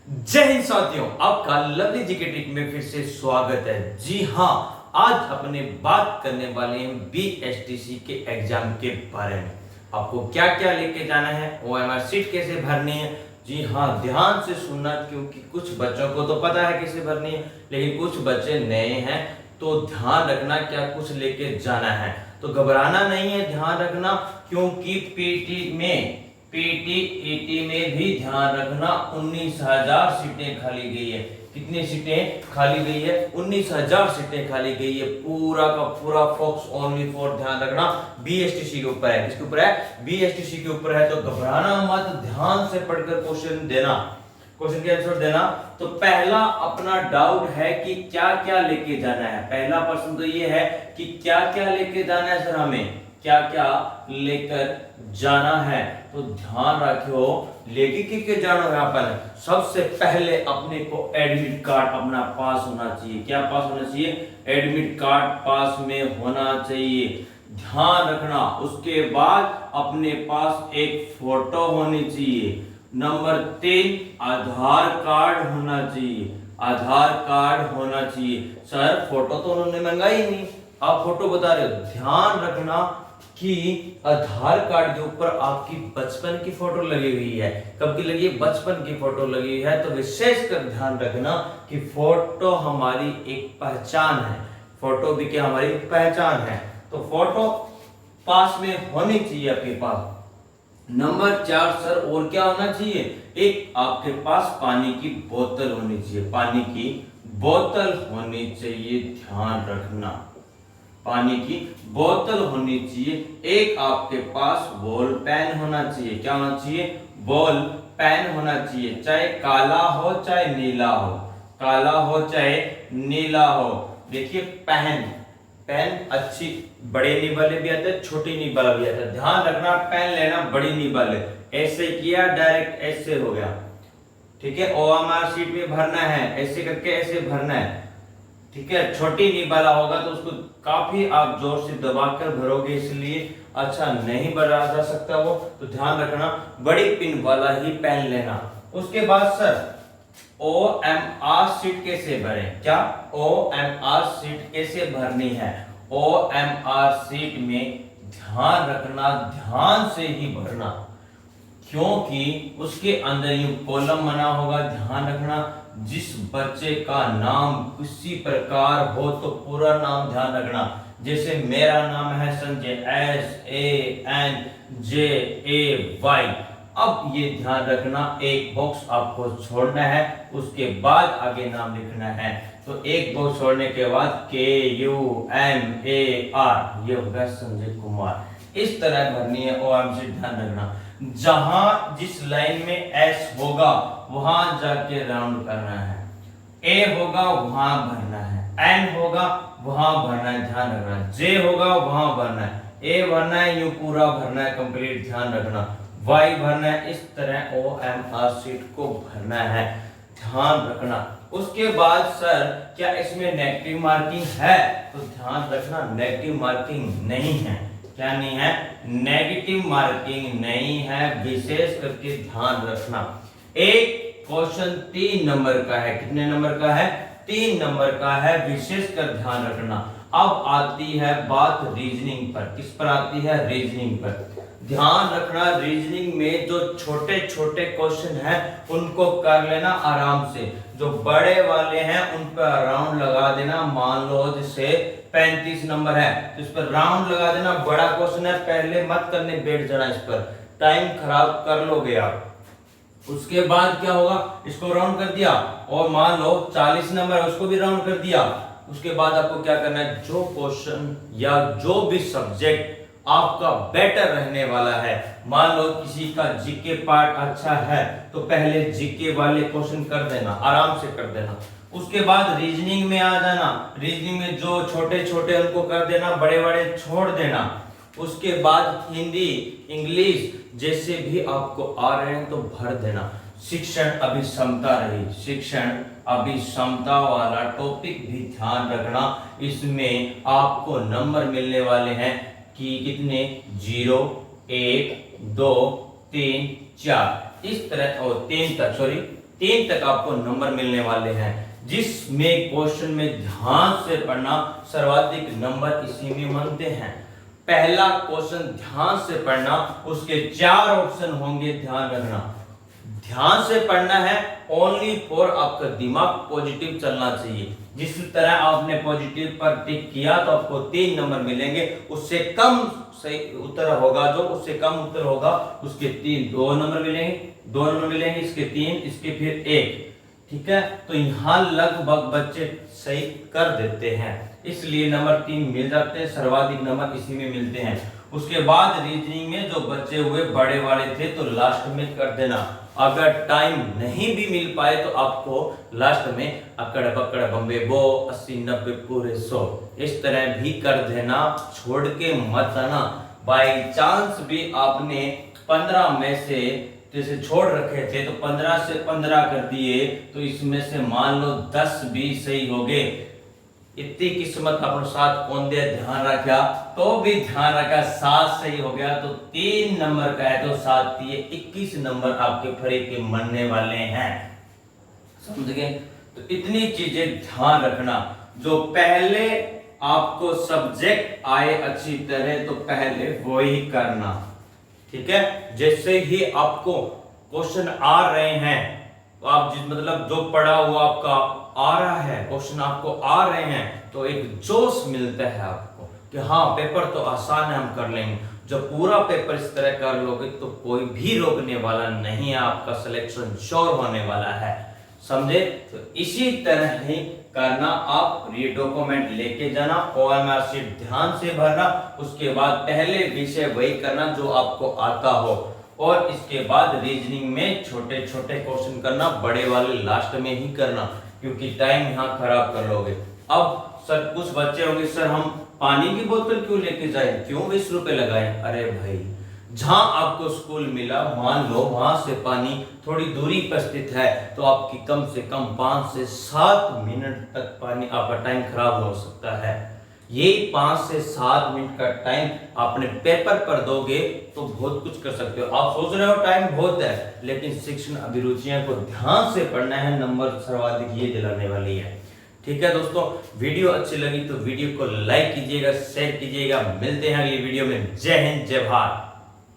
जय हिंद साथियों, आपका लवली जी के ट्रिक में फिर से स्वागत है। जी हाँ, आज अपने बात करने वाले हैं बीएसटीसी के एग्जाम के बारे में। आपको क्या क्या लेके जाना है, ओएमआर सीट कैसे भरनी है। जी हाँ, ध्यान से सुनना, क्योंकि कुछ बच्चों को तो पता है कैसे भरनी है, लेकिन कुछ बच्चे नए हैं, तो ध्यान रखना क्या कुछ लेके जाना है। तो घबराना नहीं है, ध्यान रखना, क्योंकि पीटी में भी ध्यान रखना 19,000 सीटें खाली गई है। कितनी सीटें खाली गई है? 19,000 सीटें खाली गई है। पूरा का पूरा फोकस ओनली फॉर, ध्यान रखना, बीएसटीसी के ऊपर है। किसके ऊपर है? बीएसटीसी के ऊपर है। तो घबराना मत, ध्यान से पढ़कर क्वेश्चन देना, क्वेश्चन के आंसर देना। तो पहला अपना डाउट है कि क्या क्या लेके जाना है। पहला प्रश्न तो ये है कि क्या क्या लेके जाना है। सर हमें क्या क्या लेकर जाना है, तो ध्यान रखियो, लेके के जाना है अपन। सबसे पहले अपने को एडमिट कार्ड अपना पास होना चाहिए। क्या पास होना चाहिए? एडमिट कार्ड पास में होना चाहिए, ध्यान रखना। उसके बाद अपने पास एक फोटो होनी चाहिए। नंबर 3, आधार कार्ड होना चाहिए। आधार कार्ड होना चाहिए। सर फोटो तो उन्होंने मंगाई नहीं, आप फोटो बता रहे हो। ध्यान रखना कि आधार कार्ड के ऊपर आपकी बचपन की फोटो लगी हुई है। कब की लगी है? बचपन की फोटो लगी हुई है। तो विशेषकर ध्यान रखना कि फोटो हमारी एक पहचान है। फोटो भी क्या हमारी पहचान है। तो फोटो पास में होनी चाहिए आपके पास। नंबर 4, सर और क्या होना चाहिए? एक आपके पास पानी की बोतल होनी चाहिए। पानी की बोतल होनी चाहिए, ध्यान रखना, पानी की बोतल होनी चाहिए। एक आपके पास बॉल पेन होना चाहिए। क्या होना चाहिए? बॉल पेन होना चाहिए, चाहे काला हो चाहे नीला हो। काला हो चाहे नीला हो। देखिए पेन, पेन अच्छी बड़े नी वाले भी आते हैं, छोटी नी वाला भी आता है। ध्यान रखना, पेन लेना बड़ी नी वाले। ऐसे किया, डायरेक्ट ऐसे हो गया, ठीक है। ओएमआर शीट में भरना है, ऐसे करके ऐसे भरना है, ठीक है। छोटी नी वाला होगा तो उसको काफी आप जोर से दबाकर भरोगे, इसलिए अच्छा नहीं भरा जा सकता वो। तो ध्यान रखना, बड़ी पिन वाला ही पेन लेना। उसके बाद सर ओएमआर शीट कैसे भरें? क्या ओएमआर शीट कैसे भरनी है? ओएमआर शीट में ध्यान रखना, ध्यान से ही भरना, क्योंकि उसके अंदर यूं कॉलम बना होगा। ध्यान रखना, जिस बच्चे का नाम किसी प्रकार हो तो पूरा नाम ध्यान रखना। जैसे मेरा नाम है संजय, SANJAY। अब ये ध्यान रखना, एक बॉक्स आपको छोड़ना है, उसके बाद आगे नाम लिखना है। तो एक बॉक्स छोड़ने के बाद KUMAR, ये होगा संजय कुमार। इस तरह भरनी है ओएमआर शीट, ध्यान रखना। जहां जिस लाइन में एस होगा वहां जाके राउंड करना है, ए होगा वहां भरना है, एन होगा वहां भरना है, ध्यान रखना, जे होगा वहां भरना है, ए भरना है, यू पूरा भरना है कंप्लीट, ध्यान रखना, वाई भरना है। इस तरह ओएमआर शीट को भरना है, ध्यान रखना। उसके बाद सर क्या इसमें नेगेटिव मार्किंग है? तो ध्यान रखना, नेगेटिव मार्किंग नहीं है। क्या नहीं है? नेगेटिव मार्किंग नहीं है, विशेष करके ध्यान रखना। एक क्वेश्चन 3 नंबर का है। कितने नंबर का है? 3 नंबर का है, विशेष कर ध्यान रखना। अब आती है बात रीजनिंग पर। किस पर आती है? रीजनिंग पर। ध्यान रखना, रीजनिंग में जो छोटे छोटे क्वेश्चन हैं उनको कर लेना आराम से। जो बड़े वाले हैं उन पर राउंड लगा देना। मान लो जैसे 35 नंबर है तो इस पर राउंड लगा देना। बड़ा क्वेश्चन है, पहले मत करने बैठ जाना, इस पर टाइम खराब कर लोगे आप। उसके बाद क्या होगा? इसको राउंड कर दिया, और मान लो 40 नंबर है उसको भी राउंड कर दिया। उसके बाद आपको क्या करना है? जो क्वेश्चन या जो भी सब्जेक्ट आपका बेटर रहने वाला है, मान लो किसी का जीके पार्ट अच्छा है तो पहले जीके वाले क्वेश्चन कर देना, आराम से कर देना। उसके बाद रीजनिंग में आ जाना। रीजनिंग में जो छोटे छोटे उनको कर देना, बड़े बड़े छोड़ देना। उसके बाद हिंदी, इंग्लिश जैसे भी आपको आ रहे हैं तो भर देना। शिक्षण अभिक्षमता रही, शिक्षण अभिक्षमता वाला टॉपिक भी ध्यान रखना। इसमें आपको नंबर मिलने वाले हैं कि कितने? 0, 1, 2, 3, 4, इस तरह, और 3 तक, सॉरी 3 तक आपको नंबर मिलने वाले हैं, जिसमें क्वेश्चन में ध्यान से पढ़ना, सर्वाधिक नंबर इसी में मिलते हैं। पहला क्वेश्चन ध्यान से पढ़ना, उसके 4 ऑप्शन होंगे, ध्यान रखना। ध्यान से पढ़ना है ओनली फॉर आपका दिमाग पॉजिटिव चलना चाहिए। जिस तरह आपने पॉजिटिव पर टिक किया तो आपको 3 नंबर मिलेंगे, उससे कम सही उत्तर होगा, जो उससे कम उत्तर होगा उसके 2 नंबर मिलेंगे, 2 नंबर मिलेंगे, इसके 3, इसके फिर 1। ठीक है, तो यहाँ लगभग बच्चे सही कर देते हैं, इसलिए नंबर 3 मिल जाते हैं, सर्वाधिक नंबर इसी में मिलते हैं। उसके बाद रीजनिंग में जो बच्चे हुए बड़े वाले थे तो लास्ट में कर देना। अगर टाइम नहीं भी मिल पाए तो आपको लास्ट में अकड़ बकड़ बम्बे बो 80 90 पूरे 100 इस तरह भी कर देना, छोड़ के मत आना। बाई चांस भी आपने 15 में से जैसे छोड़ रखे थे तो 15 से 15 कर दिए, तो इसमें से मान लो 10 भी सही हो गए। इतनी किस्मत अपने साथ कौन दे, ध्यान रखा तो भी ध्यान रखा, 7 सही हो गया तो 3 नंबर का है, तो 7 दिए 21 नंबर आपके फ्री के बनने वाले हैं। समझ गए? तो इतनी चीजें ध्यान रखना। जो पहले आपको सब्जेक्ट आए अच्छी तरह तो पहले वो ही करना। ठीक है, जैसे ही आपको क्वेश्चन आ रहे हैं तो आप मतलब जो पढ़ा हुआ आपका आ रहा है, क्वेश्चन आपको आ रहे हैं तो एक जोश मिलता है आपको कि हाँ पेपर तो आसान है, हम कर लेंगे। जब पूरा पेपर इस तरह कर लोगे तो कोई भी रोकने वाला नहीं है, आपका सिलेक्शन श्योर होने वाला है। समझे? तो इसी तरह ही करना, आप ये डॉक्यूमेंट लेके जाना, OMR शीट ध्यान से भरना, उसके बाद पहले विषय वही करना जो आपको आता हो, और इसके बाद रीजनिंग में छोटे छोटे क्वेश्चन करना, बड़े वाले लास्ट में ही करना, क्योंकि टाइम यहाँ खराब कर लोगे। अब सर कुछ बच्चे होंगे, सर हम पानी की बोतल क्यों लेके जाए, क्यों 20 रुपए लगाए? अरे भाई, जहां आपको स्कूल मिला मान लो वहां से पानी थोड़ी दूरी पर स्थित है तो आपकी कम से कम 5 से 7 मिनट तक पानी आपका टाइम खराब हो सकता है। ये 5 से 7 मिनट का टाइम आपने पेपर पर दोगे तो बहुत कुछ कर सकते हो। आप सोच रहे हो टाइम बहुत है, लेकिन शिक्षण अभिरुचियां को ध्यान से पढ़ना है, नंबर सर्वाधिक ये दिलाने वाली है। ठीक है दोस्तों, वीडियो अच्छी लगी तो वीडियो को लाइक कीजिएगा, शेयर कीजिएगा। मिलते हैं अगली वीडियो में। जय हिंद, जय भारत।